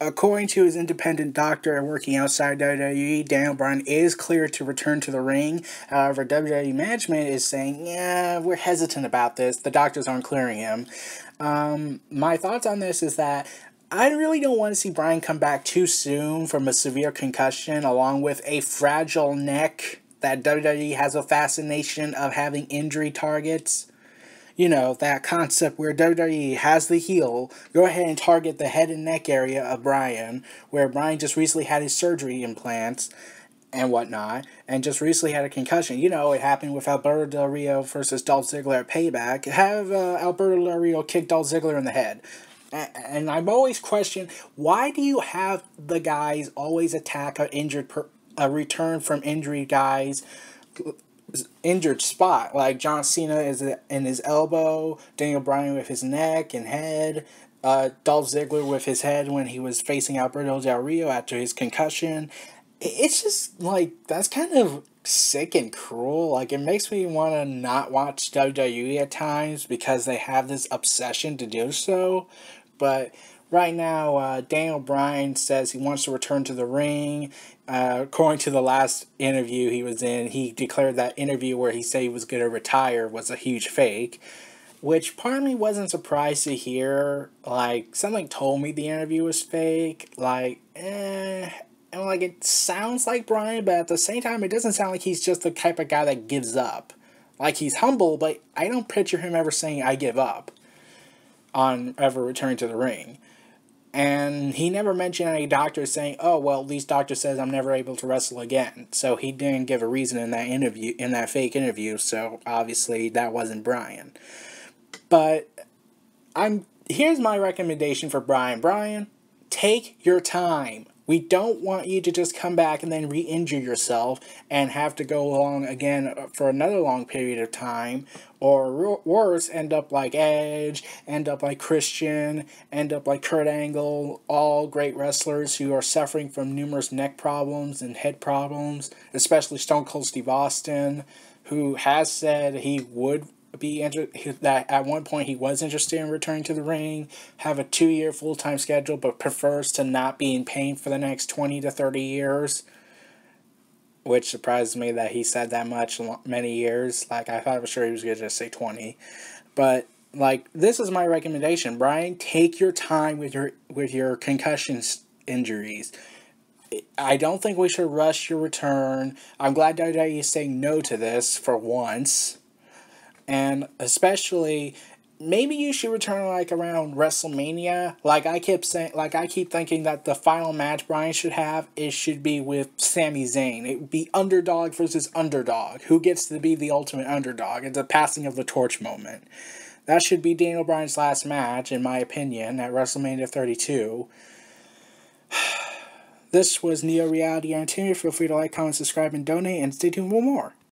According to his independent doctor working outside WWE, Daniel Bryan is cleared to return to the ring. However, WWE management is saying, yeah, we're hesitant about this. The doctors aren't clearing him. My thoughts on this is that I really don't want to see Bryan come back too soon from a severe concussion, along with a fragile neck that WWE has a fascination of having injury targets. You know, that concept where WWE has the heel go ahead and target the head and neck area of Bryan, where Bryan just recently had his surgery implants and whatnot, and just recently had a concussion. You know, it happened with Alberto Del Rio versus Dolph Ziggler at Payback. Have Alberto Del Rio kick Dolph Ziggler in the head. And I've always questioned, why do you have the guys always attack a return from injury guys injured spot? Like John Cena is in his elbow, Daniel Bryan with his neck and head, Dolph Ziggler with his head when he was facing Alberto Del Rio after his concussion. It's just like, that's kind of sick and cruel. Like, it makes me want to not watch WWE at times because they have this obsession to do so. But right now, Daniel Bryan says he wants to return to the ring. According to the last interview he was in, he declared that interview where he said he was going to retire was a huge fake, which part of me wasn't surprised to hear. Like, something told me the interview was fake. Like, and like, it sounds like Bryan, but at the same time, it doesn't sound like he's just the type of guy that gives up. Like, he's humble, but I don't picture him ever saying, I give up on ever returning to the ring. And he never mentioned any doctors saying, oh, well, these doctors says I'm never able to wrestle again. So he didn't give a reason in that interview, in that fake interview, so obviously that wasn't Bryan. But here's my recommendation for Bryan. Bryan, take your time. We don't want you to just come back and then re-injure yourself and have to go along again for another long period of time. Or worse, end up like Edge, end up like Christian, end up like Kurt Angle, all great wrestlers who are suffering from numerous neck problems and head problems, especially Stone Cold Steve Austin, who has said he would that at one point he was interested in returning to the ring, have a 2-year full-time schedule, but prefers to not be in pain for the next 20 to 30 years, which surprised me that he said that much many years. Like, I thought for sure he was going to just say 20. But, like, this is my recommendation. Bryan, take your time with your concussion injuries. I don't think we should rush your return. I'm glad WWE is saying no to this for once. And especially, maybe you should return like around WrestleMania. Like I keep thinking that the final match Bryan should have should be with Sami Zayn. It would be underdog versus underdog. Who gets to be the ultimate underdog? It's a passing of the torch moment. That should be Daniel Bryan's last match, in my opinion, at WrestleMania 32. This was Neo Reality Entertainment. Feel free to like, comment, subscribe, and donate, and stay tuned for more.